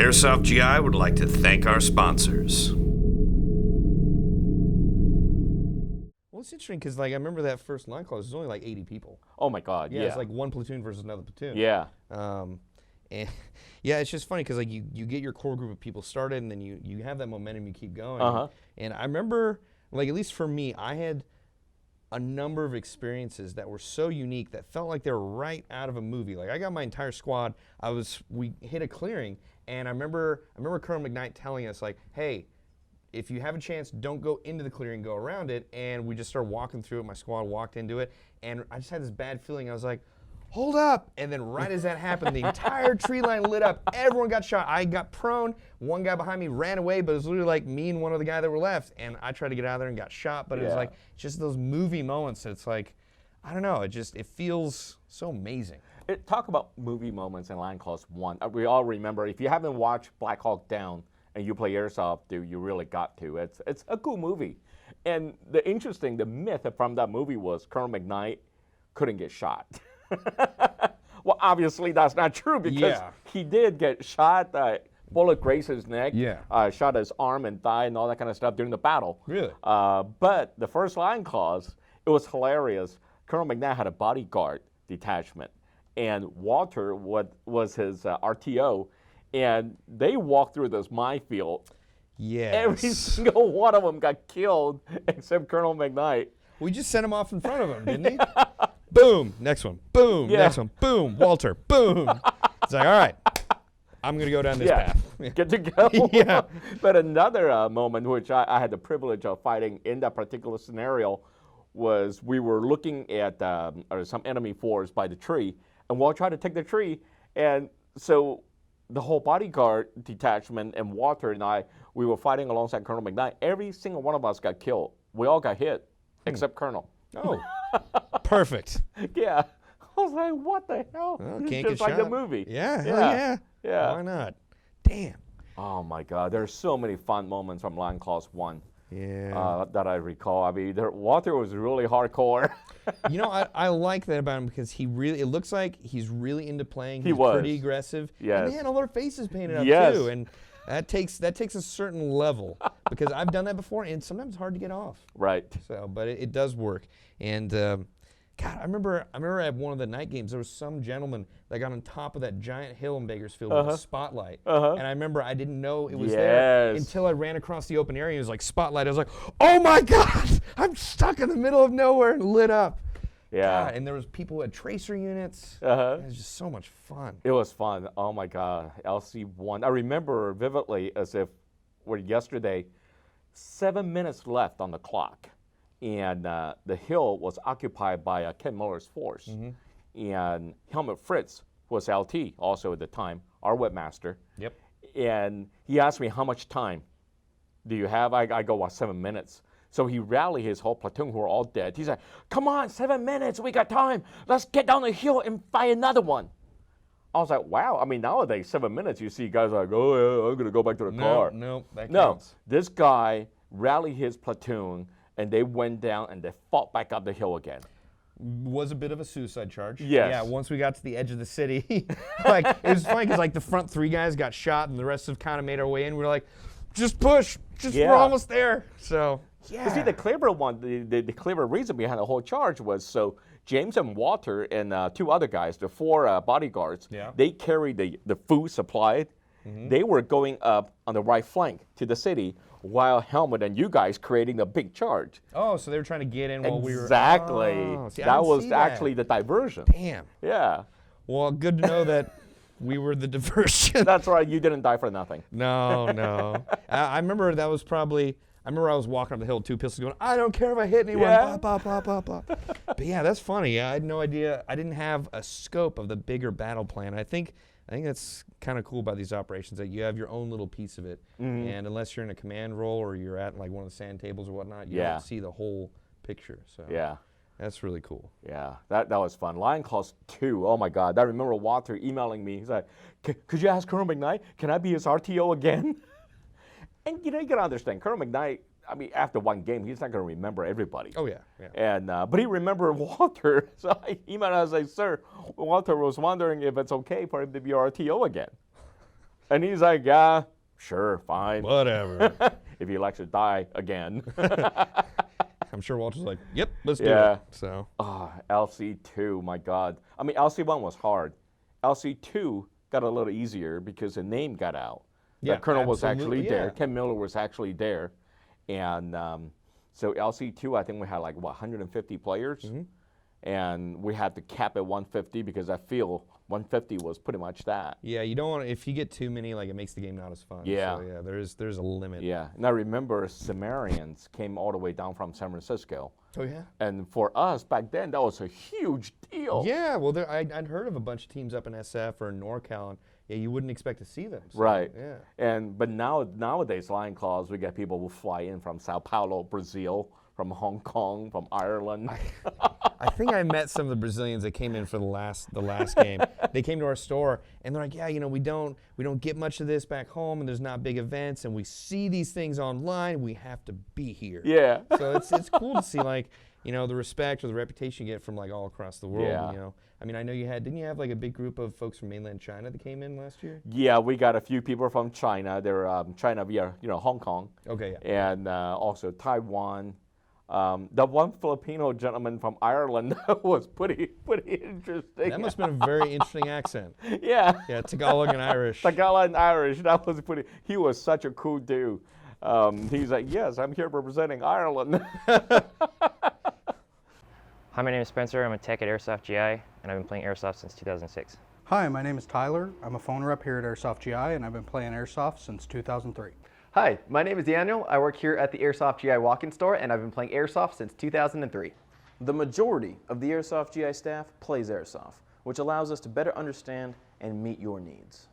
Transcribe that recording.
Airsoft GI would like to thank our sponsors. Well, it's interesting because, like, I remember that first line class was only like 80 people. Oh my God! Yeah, it's like one platoon versus another platoon. Yeah. And yeah, it's just funny because like you get your core group of people started, and then you have that momentum, you keep going. And I remember, like, at least for me, I had a number of experiences that were so unique that felt like they were right out of a movie. Like, I got my entire squad. We hit a clearing, and I remember Colonel McKnight telling us, like, hey, if you have a chance, don't go into the clearing, go around it. And we just started walking through it. My squad walked into it, and I just had this bad feeling. I was like, hold up. And then right as that happened, the entire tree line lit up. Everyone got shot. I got prone. One guy behind me ran away, but it was literally like me and one other guy that were left. And I tried to get out of there and got shot. But it was like just those movie moments. It's like, I don't know. It feels so amazing. Talk about movie moments in Line Class 1. We all remember, if you haven't watched Black Hawk Down and you play Airsoft, dude, you really got to. It's a cool movie. And the myth from that movie was Colonel McKnight couldn't get shot. Well, obviously that's not true because he did get shot. Bullet grazed his neck. Shot his arm and thigh and all that kind of stuff during the battle. Really? But the first line clause, it was hilarious. Colonel McKnight had a bodyguard detachment, and Walter was his RTO, and they walked through this minefield. Yes. Every single one of them got killed except Colonel McKnight. We just sent him off in front of him, didn't he? Boom, next one. Boom, next one. Boom, Walter. Boom. It's like, all right, I'm going to go down this path. Get to go. Yeah. But another moment which I had the privilege of fighting in that particular scenario was we were looking at some enemy force by the tree, and we'll try to take the tree. And so the whole bodyguard detachment and Walter and I, we were fighting alongside Colonel McKnight. Every single one of us got killed. We all got hit, except Colonel. Oh, perfect. Yeah. I was like, what the hell? Well, This is can't just get like shot. the movie. Yeah. Why not? Damn. Oh my God, there's so many fun moments from Line Class 1 that I recall. I mean, Walter was really hardcore. You know, I like that about him because it looks like he's really into playing. He's was pretty aggressive. Yes. And they had all their faces painted up too. And that takes a certain level because I've done that before, and sometimes it's hard to get off. Right. So, but it does work. And God, I remember at one of the night games, there was some gentleman that got on top of that giant hill in Bakersfield with a spotlight. And I remember I didn't know it was there until I ran across the open area. It was like spotlight. I was like, oh my God, I'm stuck in the middle of nowhere and lit up. Yeah. God, and there was people who had tracer units. It was just so much fun. It was fun. Oh my God, LC1. I remember vividly as if yesterday, 7 minutes left on the clock. And the hill was occupied by Ken Muller's force. And Helmut Fritz was LT also at the time, our webmaster. Yep. And he asked me, how much time do you have? I go, 7 minutes. So he rallied his whole platoon who were all dead. He said, come on, 7 minutes, we got time. Let's get down the hill and fight another one. I was like, wow. I mean, nowadays, 7 minutes, you see guys like, oh, yeah, I'm going to go back to the car. No, that counts. This guy rallied his platoon, and they went down and they fought back up the hill again. Was a bit of a suicide charge. Yes. Yeah, once we got to the edge of the city, like, it was funny because like the front three guys got shot and the rest have kind of made our way in. We were like, just push, we're almost there. So, yeah. You see, the clever one, the clever reason behind the whole charge was so James and Walter and two other guys, the four bodyguards, they carried the food supplied. They were going up on the right flank to the city, while Helmut and you guys creating a big charge. Oh, so they were trying to get in while we were... Exactly. Oh, see, that was actually the diversion. Damn. Yeah. Well, good to know that we were the diversion. That's right. You didn't die for nothing. No. I remember that was probably... I remember I was walking up the hill, 2 pistols going, I don't care if I hit anyone. Blah, blah, blah, blah. But yeah, that's funny. I had no idea. I didn't have a scope of the bigger battle plan. I think that's kind of cool about these operations, that you have your own little piece of it. And unless you're in a command role or you're at like one of the sand tables or whatnot, you don't see the whole picture. So that's really cool. Yeah, that was fun. Line Class 2, oh my God. I remember Walter emailing me. He's like, could you ask Colonel McKnight, can I be his RTO again? And you gotta understand, Colonel McKnight, I mean, after one game, he's not gonna remember everybody. Oh yeah. And but he remembered Walter, so I emailed him. I was like, sir, Walter was wondering if it's okay for him to be our RTO again. And he's like, yeah, sure, fine. Whatever. If he likes to die again. I'm sure Walter's like, yep, let's do Yeah. it. So. LC2, my God. I mean, LC1 was hard. LC2 got a little easier because the name got out. Yeah, The colonel was actually absolutely, there. yeah. Ken Miller was actually there. And so LC2, I think we had like, 150 players? Mm-hmm. And we had to cap at 150 because I feel 150 was pretty much that. Yeah, you don't want to, if you get too many, like, it makes the game not as fun. Yeah. So, yeah, there's a limit. Yeah. And I remember Sumerians came all the way down from San Francisco. Oh, yeah? And for us back then, that was a huge deal. Yeah, well, I'd heard of a bunch of teams up in SF or in NorCal, and yeah, you wouldn't expect to see them. So, Right. Yeah. But nowadays, Lion Claws, we get people who fly in from Sao Paulo, Brazil, from Hong Kong, from Ireland. I think I met some of the Brazilians that came in for the last game. They came to our store and they're like, yeah, you know, we don't get much of this back home, and there's not big events, and we see these things online. We have to be here. Yeah. So it's cool to see, like, you know, the respect or the reputation you get from like all across the world. Yeah. You know, I mean, I know didn't you have like a big group of folks from mainland China that came in last year? Yeah, we got a few people from China. They're China via Hong Kong. Okay. Yeah. And also Taiwan. The one Filipino gentleman from Ireland was pretty interesting. That must have been a very interesting accent. Yeah. Yeah, Tagalog and Irish. Tagalog and Irish. That was pretty. He was such a cool dude. He's like, yes, I'm here representing Ireland. Hi, my name is Spencer. I'm a tech at Airsoft GI, and I've been playing Airsoft since 2006. Hi, my name is Tyler. I'm a phone rep here at Airsoft GI, and I've been playing Airsoft since 2003. Hi, my name is Daniel. I work here at the Airsoft GI walk-in store, and I've been playing Airsoft since 2003. The majority of the Airsoft GI staff plays Airsoft, which allows us to better understand and meet your needs.